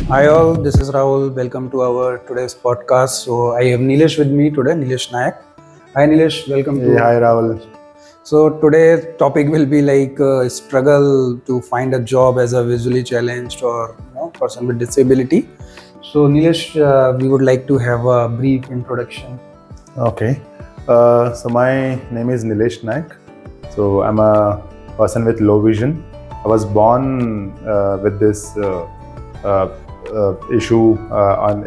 Hi all, this is Rahul. Welcome to our today's podcast. So I have Neelesh with me today, Neelesh Nayak. Hi Neelesh, welcome Hey, to. hi Rahul. So today's topic will be like struggle to find a job as a visually challenged or person with disability. So Neelesh, we would like to have a brief introduction. Okay. So my name is Neelesh Nayak. So I'm a person with low vision. I was born with this issue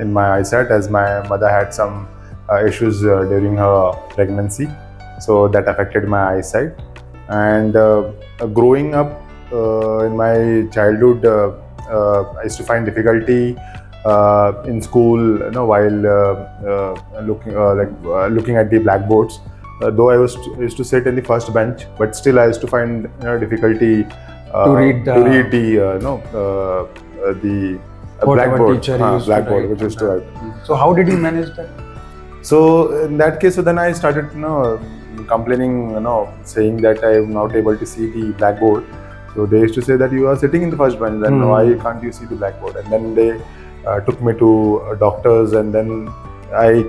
in my eyesight, as my mother had some issues during her pregnancy. So that affected my eyesight. And growing up in my childhood, I used to find difficulty in school, while looking at the blackboards. Though I used to sit in the first bench, but still I used to find difficulty To read the- the Whatever blackboard, teacher used to blackboard, write which on used to that. write. So how did you manage that? So in that case, so then I started, complaining, saying that I am not able to see the blackboard. So they used to say that you are sitting in the first bench, then why can't you see the blackboard? And then they took me to doctors, and then I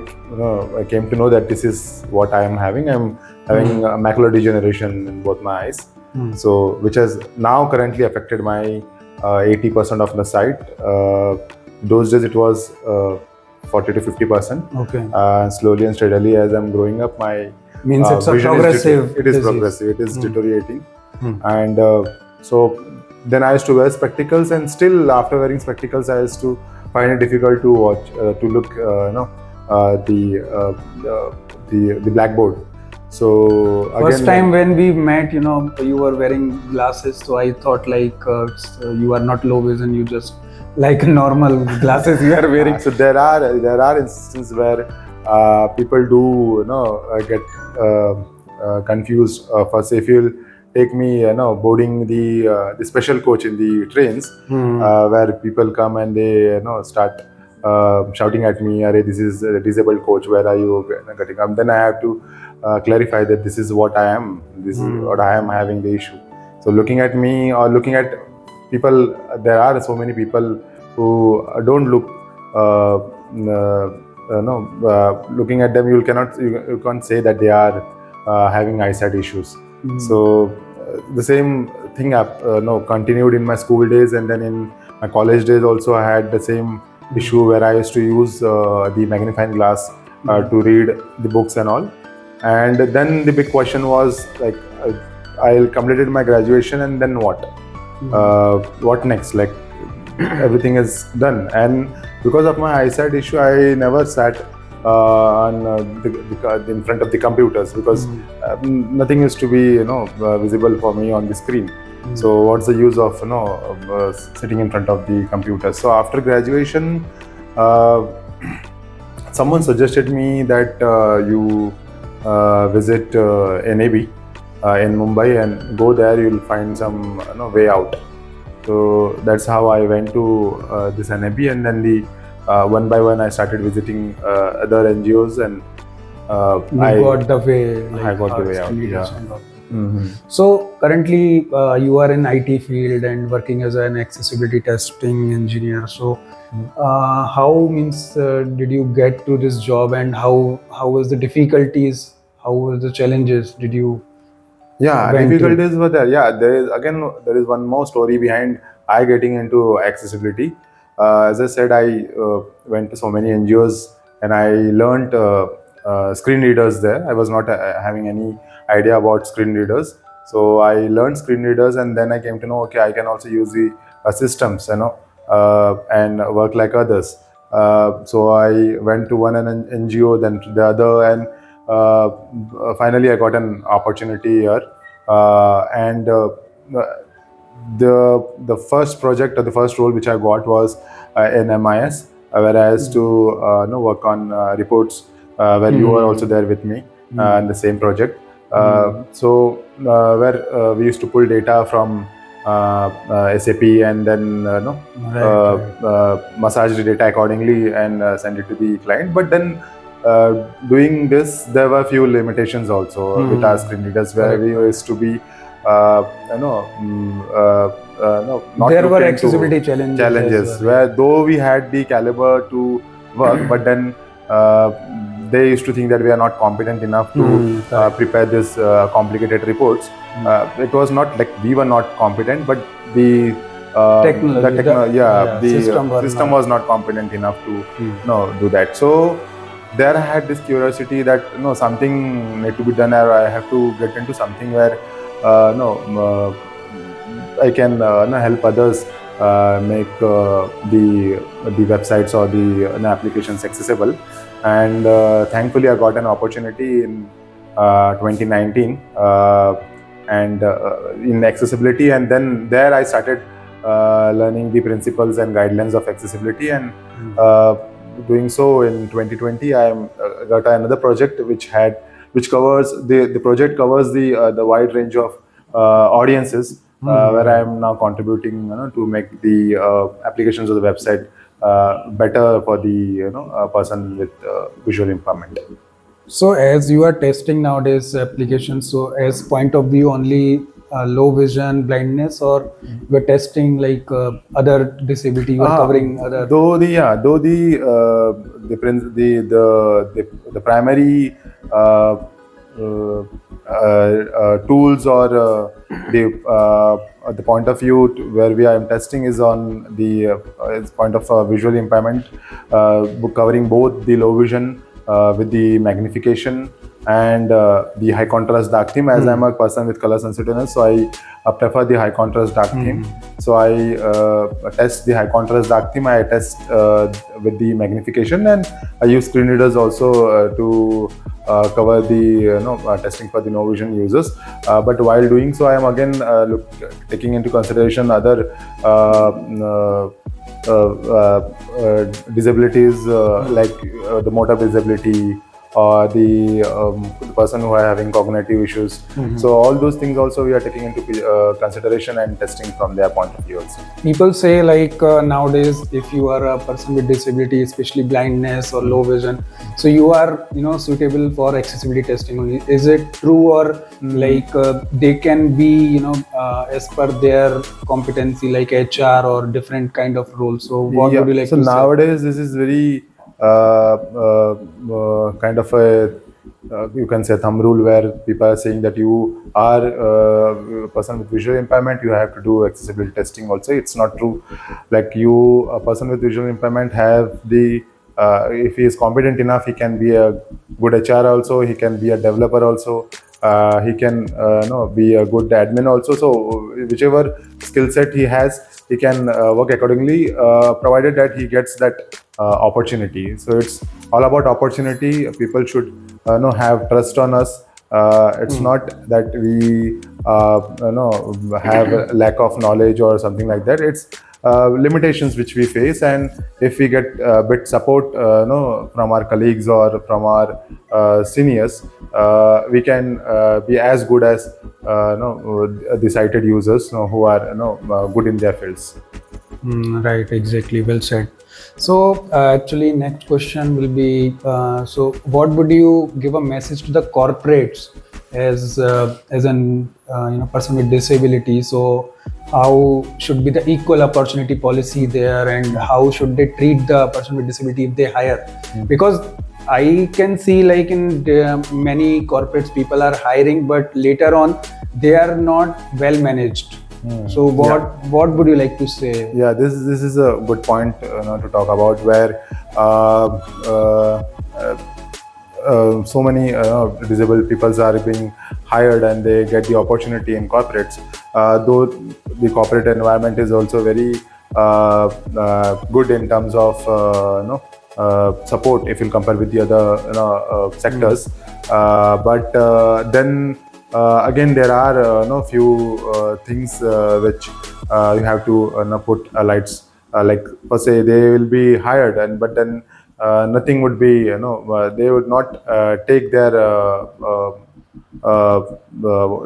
came to know that this is what I am having. I'm having macular degeneration in both my eyes. So which has now currently affected my 80% of the sight. Those days it was 40 to 50%. Okay. Slowly and steadily, as I'm growing up, my Means it's a vision progressive. it is disease. progressive. It is deteriorating, and so then I used to wear spectacles, and still after wearing spectacles, I used to find it difficult to watch, to look, the blackboard. So again, First time when we met, you were wearing glasses, so I thought like you are not low vision, you just like normal glasses you are wearing. So there are instances where people do get confused. First, if you'll take me, boarding the special coach in the trains, where people come and they start shouting at me, "Arey, this is a disabled coach. Where are you getting up?" Then I have to clarify that this is what I am. This is what I am having the issue. So looking at me or looking at people, there are so many people who don't look. Looking at them, you can't say that they are having eyesight issues. So the same thing continued in my school days, and then in my college days also I had the same issue where I used to use the magnifying glass to read the books and all. And then the big question was like, I completed my graduation, and then what? What next? Like, everything is done, and because of my eyesight issue, I never sat in front of the computers, because nothing is to be visible for me on the screen. So what's the use of sitting in front of the computer? So after graduation, someone suggested me that you visit NAB in Mumbai and go there. You'll find some way out. So that's how I went to this NAB, and then one by one I started visiting other NGOs, and I got the way. I got the way out. Yeah. So currently you are in IT field and working as an accessibility testing engineer. So how did you get to this job, and how was the difficulties? How was the challenges? Did you? Yeah, difficulties were there. Yeah, there is one more story behind I getting into accessibility. As I said, I went to so many NGOs, and I learned screen readers there. I was not having any idea about screen readers, so I learned screen readers, and then I came to know, okay, I can also use the systems, and work like others. So I went to one NGO, then to the other, and finally I got an opportunity here, and the first project or the first role which I got was in MIS, where I used to work on reports, where you were also there with me in the same project. So where we used to pull data from SAP, and then massage the data accordingly and send it to the client. But then doing this, there were few limitations also with our screen readers, where we used to be you know, no, not There were looked into accessibility challenges as well. where though we had the caliber to work, but then they used to think that we are not competent enough to Correct. prepare this complicated reports. It was not like we were not competent, but Technology, the system system was not competent enough to do that. So there I had this curiosity that something need to be done, or I have to get into something where I can help others make the websites or the applications accessible. And thankfully I got an opportunity in 2019 and in accessibility, and then there I started learning the principles and guidelines of accessibility, and doing so in 2020 I got another project which covers the project covers the wide range of audiences, where I am now contributing to make the applications of the website better for the person with visual impairment. So as you are testing nowadays applications, so as point of view only low vision, blindness, or you are testing like other disability, you are covering other. The primary tools or the point of view where we are testing is on the point of visual impairment, covering both the low vision with the magnification and the high contrast dark theme. As I'm a person with color sensitiveness, so I prefer the high contrast dark theme. So I test the high contrast dark theme, I test with the magnification, and I use screen readers also to cover the testing for the no vision users. But while doing so, I am again taking into consideration other disabilities like the motor disability or the person who are having cognitive issues. So all those things also we are taking into consideration and testing from their point of view also. People say like nowadays if you are a person with disability, especially blindness or low vision, so you are suitable for accessibility testing only. Is it true, or like they can be as per their competency like HR or different kind of roles? So what would you like to say? So nowadays this is very kind of a you can say thumb rule, where people are saying that you are a person with visual impairment, you have to do accessibility testing also. It's not true. Like a person with visual impairment have the if he is competent enough, he can be a good HR also, he can be a developer also, he can be a good admin also. So whichever skill set he has, he can work accordingly, provided that he gets that opportunity. So it's all about opportunity. People should have trust on us. It's not that we have a lack of knowledge or something like that. It's limitations which we face, and if we get a bit support from our colleagues or from our seniors, we can be as good as the sighted users who are good in their fields. Right, exactly, well said. So actually next question will be so what would you give a message to the corporates as an person with disability? So how should be the equal opportunity policy there, and how should they treat the person with disability if they hire? Because I can see like in many corporates people are hiring, but later on they are not well managed. So what would you like to say? Yeah, this is a good point to talk about, where so many disabled people are being hired and they get the opportunity in corporates. Though the corporate environment is also very good in terms of support if you compare with the other sectors, but then again there are few things which you have to put lights, like per se they will be hired, and but then nothing would be they would not take their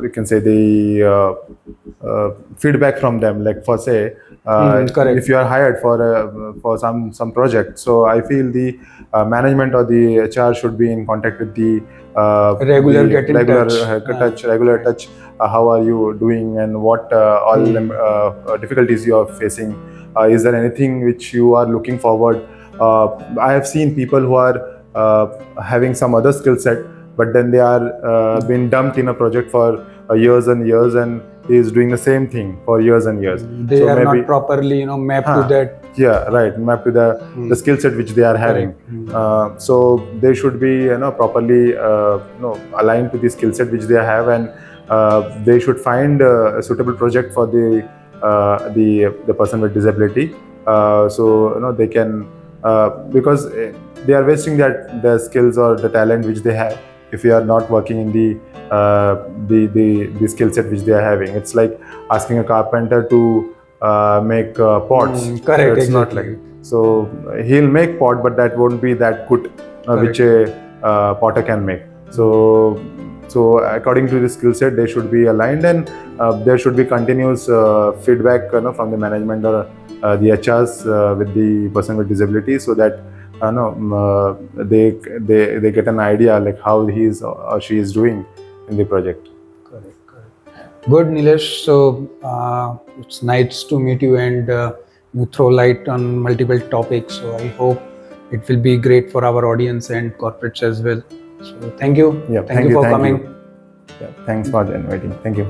you can say the feedback from them. Like for say Correct. if you are hired for some project. So I feel the management or the HR should be in contact with the Regular get in touch. regular touch. How are you doing, and what all difficulties you are facing? Is there anything which you are looking forward? I have seen people who are having some other skill set, but then they are been dumped in a project for years and years, and he is doing the same thing for years and years. They So are maybe not properly, mapped to that. yeah, right, map to the skill set which they are having. So they should be properly aligned to the skill set which they have, and they should find a suitable project for the person with disability. So they can because they are wasting their skills or the talent which they have if you are not working in the skill set which they are having. It's like asking a carpenter to make pots. Correct, So it's not exactly. like, so he'll make pot, but that won't be that good which a potter can make. So according to the skill set, they should be aligned, and there should be continuous feedback from the management or the HRs with the person with disability, so that they get an idea like how he is or she is doing in the project. Correct. Good, Neelesh. So it's nice to meet you, and you throw light on multiple topics. So I hope it will be great for our audience and corporates as well. So thank you. Yeah, Thank you for coming. Yeah, thanks for inviting. Thank you.